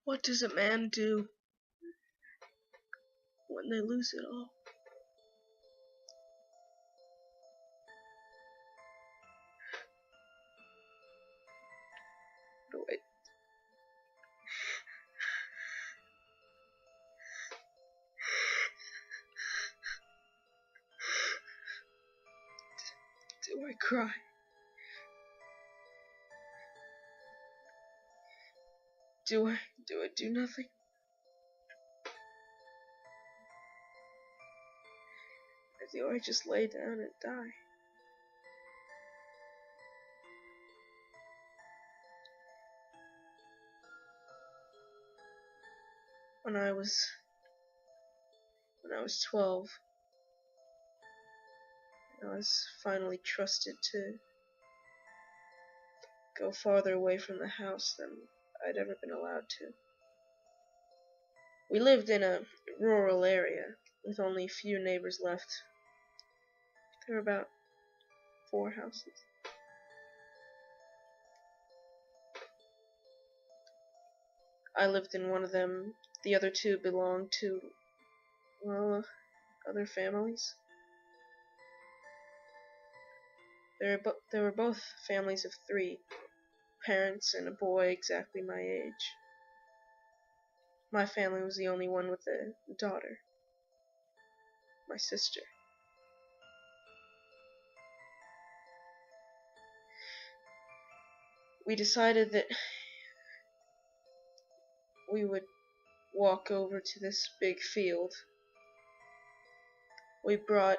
What does a man do when they lose it all? Wait. Do I cry? Do I do nothing? Or do I just lay down and die? When I was 12, I was finally trusted to go farther away from the house than I'd ever been allowed to. We lived in a rural area with only a few neighbors left. There were about 4 houses. I lived in one of them. The other 2 belonged to, well, other families. They were both families of 3, parents and a boy exactly my age. My family was the only one with a daughter, my sister. We decided that we would walk over to this big field. We brought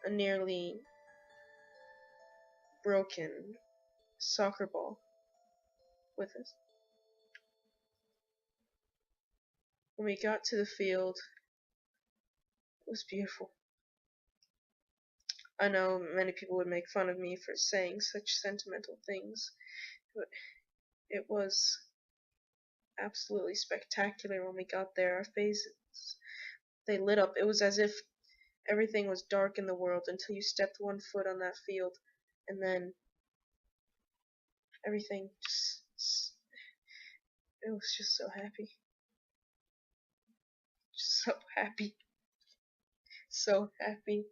a nearly broken soccer ball with us. When we got to the field, it was beautiful. I know many people would make fun of me for saying such sentimental things, but it was absolutely spectacular when we got there. Our faces, they lit up. It was as if everything was dark in the world until you stepped 1 foot on that field, and then everything just, it was just so happy. Just so happy. So happy.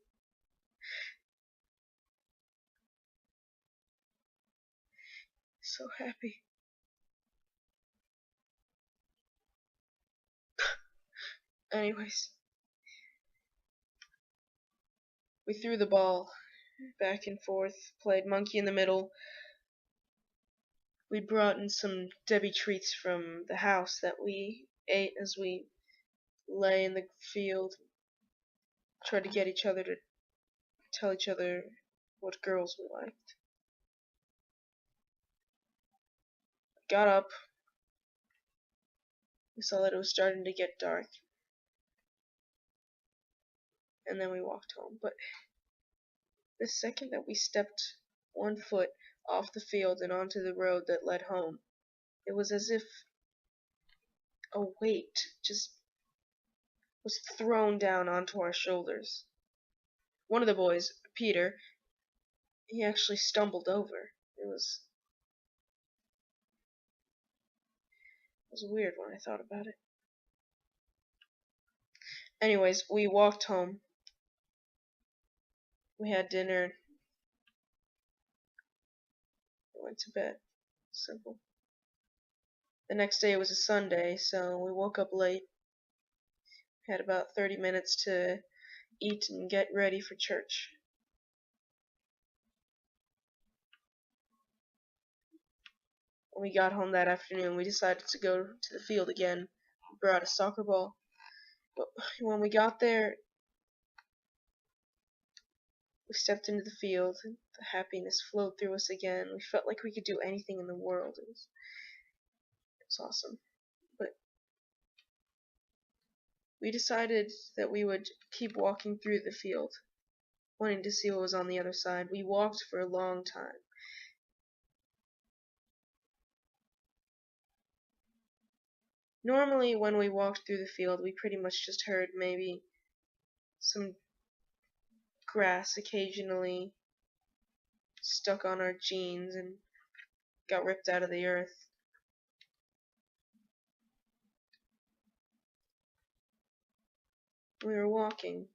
So happy. Anyways, we threw the ball back and forth, played monkey in the middle. We brought in some Debbie treats from the house that we ate as we lay in the field, tried to get each other to tell each other what girls we liked. Got up. We saw that it was starting to get dark. And then we walked home. But the second that we stepped 1 foot off the field and onto the road that led home, it was as if a weight just was thrown down onto our shoulders. One of the boys, Peter, he actually stumbled over. It was weird when I thought about it. Anyways, we walked home. We had dinner. We went to bed. Simple. The next day was a Sunday, so we woke up late. Had about 30 minutes to eat and get ready for church. When we got home that afternoon, we decided to go to the field again. We brought a soccer ball. But when we got there, we stepped into the field, and the happiness flowed through us again. We felt like we could do anything in the world. It was awesome. But we decided that we would keep walking through the field, wanting to see what was on the other side. We walked for a long time. Normally, when we walked through the field, we pretty much just heard maybe some grass occasionally stuck on our jeans and got ripped out of the earth. We were walking.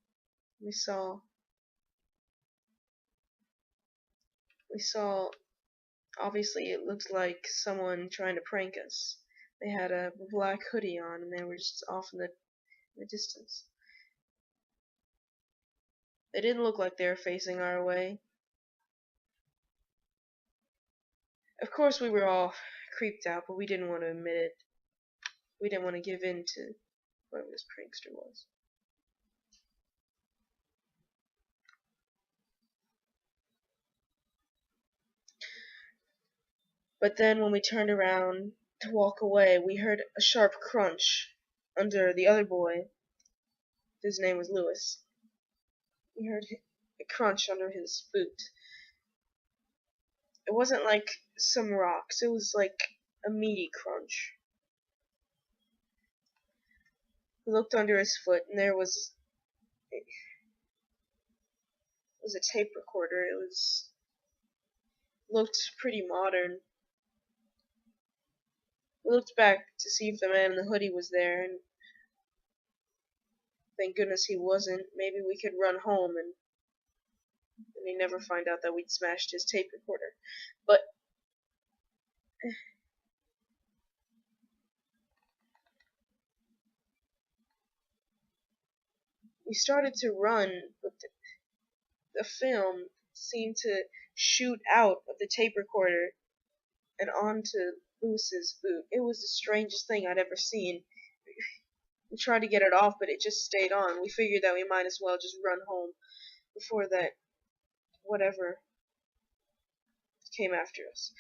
We saw obviously it looked like someone trying to prank us. They had a black hoodie on and they were just off in the distance. They didn't look like they were facing our way. Of course we were all creeped out, but we didn't want to admit it. We didn't want to give in to whoever this prankster was. But then when we turned around to walk away, we heard a sharp crunch under the other boy. His name was Lewis. We heard a crunch under his boot. It wasn't like some rocks, it was like a meaty crunch. We looked under his foot and there was a tape recorder. It looked pretty modern. We looked back to see if the man in the hoodie was there, and thank goodness he wasn't. Maybe we could run home and he'd never find out that we'd smashed his tape recorder. But we started to run, but the film seemed to shoot out of the tape recorder and onto Lewis's boot. It was the strangest thing I'd ever seen. We tried to get it off, but it just stayed on. We figured that we might as well just run home before that whatever came after us.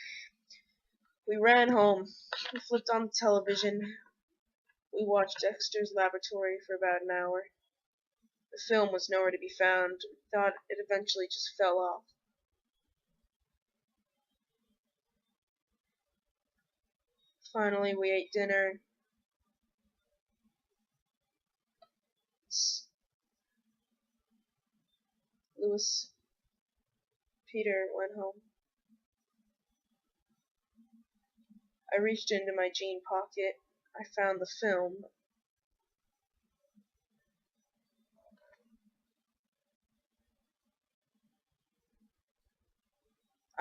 We ran home. We flipped on the television. We watched Dexter's Laboratory for about an hour. The film was nowhere to be found. We thought it eventually just fell off. Finally, we ate dinner. Lewis, Peter went home. I reached into my jean pocket. I found the film.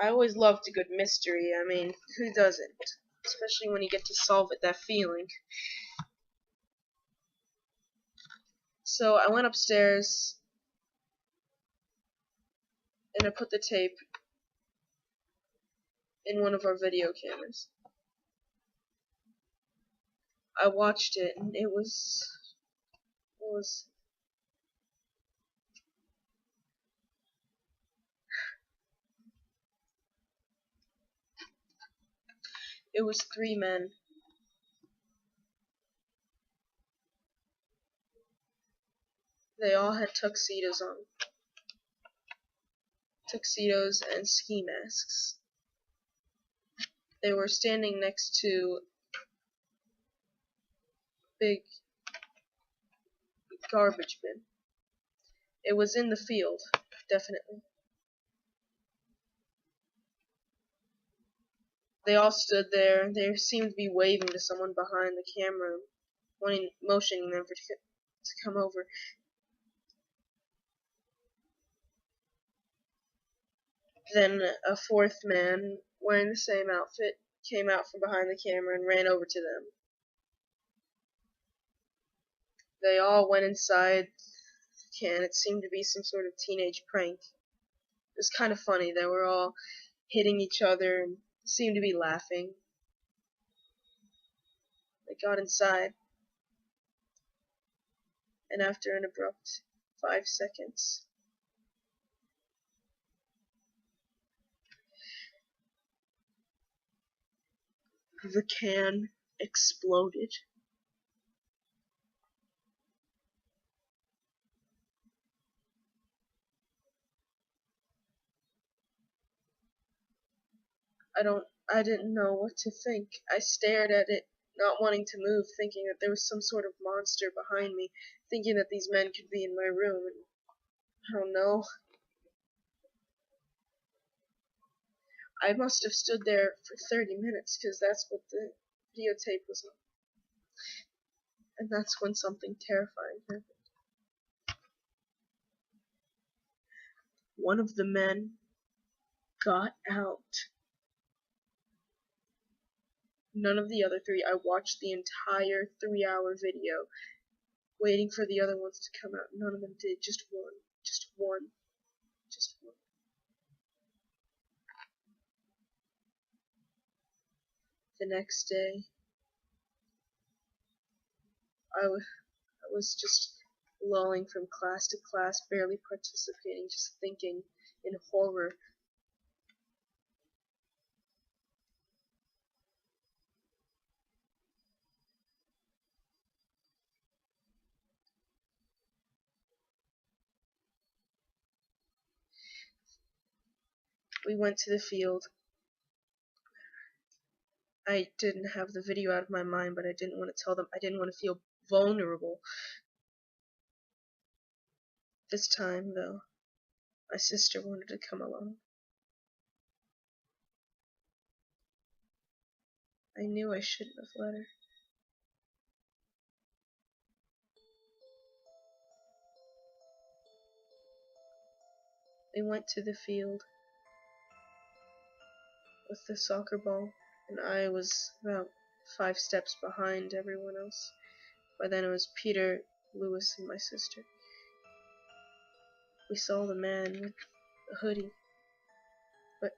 I always loved a good mystery. I mean, who doesn't? Especially when you get to solve it, that feeling. So I went upstairs and I put the tape in one of our video cameras. I watched it and it was three men. They all had tuxedos on. Tuxedos and ski masks. They were standing next to a big garbage bin. It was in the field, definitely. They all stood there. They seemed to be waving to someone behind the camera, motioning them to come over. Then a fourth man, wearing the same outfit, came out from behind the camera and ran over to them. They all went inside, and it seemed to be some sort of teenage prank. It was kind of funny. They were all hitting each other and seemed to be laughing. They got inside, and after an abrupt 5 seconds, the can exploded. I didn't know what to think. I stared at it, not wanting to move, thinking that there was some sort of monster behind me, thinking that these men could be in my room, and I don't know. I must have stood there for 30 minutes, because that's what the videotape was on. And that's when something terrifying happened. One of the men got out. None of the other three. I watched the entire 3-hour video, waiting for the other ones to come out. None of them did. Just one. Just one. Just one. The next day, I was just lolling from class to class, barely participating, just thinking in horror. We went to the field. I didn't have the video out of my mind, but I didn't want to tell them. I didn't want to feel vulnerable. This time, though, my sister wanted to come along. I knew I shouldn't have let her. We went to the field with the soccer ball, and I was about 5 steps behind everyone else. By then it was Peter, Lewis, and my sister. We saw the man with a hoodie, but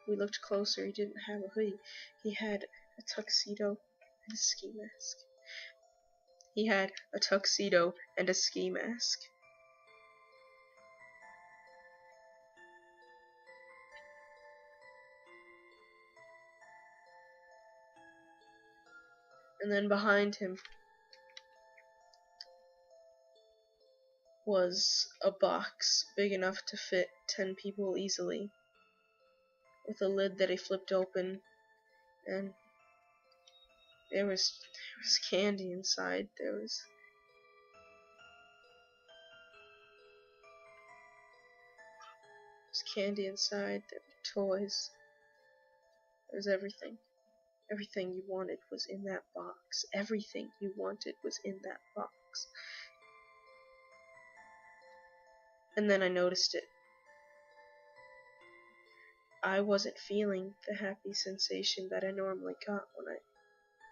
we looked closer. He didn't have a hoodie. He had a tuxedo and a ski mask. He had a tuxedo and a ski mask. And then behind him was a box big enough to fit 10 people easily, with a lid that he flipped open, and there was candy inside. There was candy inside. There were toys. There was everything. Everything you wanted was in that box. Everything you wanted was in that box. And then I noticed it. I wasn't feeling the happy sensation that I normally got when I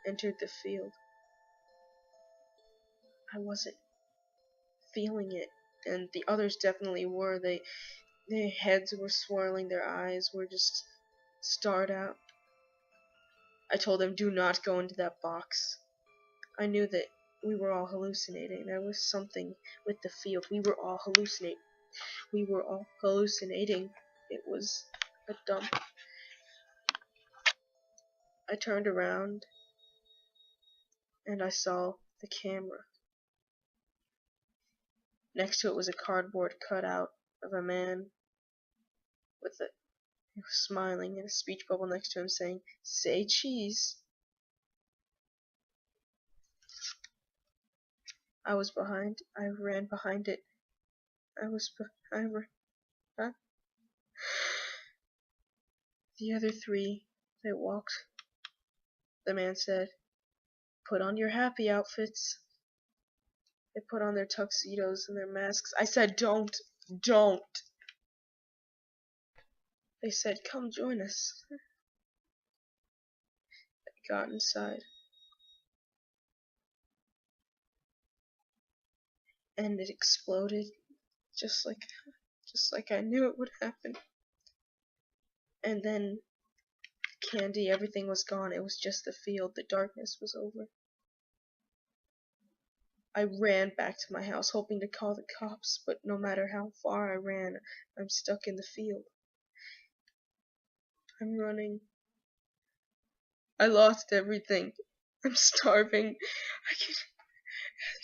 entered the field. I wasn't feeling it, and the others definitely were. Their heads were swirling, their eyes were just starred out. I told them, do not go into that box. I knew that we were all hallucinating. There was something with the field. We were all hallucinating. It was a dump. I turned around and I saw the camera. Next to it was a cardboard cutout of a man he was smiling, and a speech bubble next to him saying, "Say cheese." I ran behind it. Huh? The other three, they walked. The man said, "Put on your happy outfits." They put on their tuxedos and their masks. I said, don't. They said, come join us. I got inside. And it exploded just like I knew it would happen. And then candy, everything was gone. It was just the field. The darkness was over. I ran back to my house, hoping to call the cops, but no matter how far I ran, I'm stuck in the field. I'm running. I lost everything. I'm starving.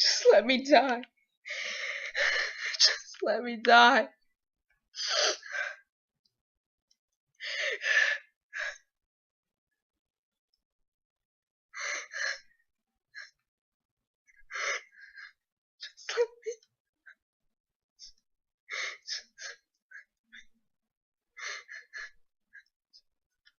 Just let me die. Just let me die.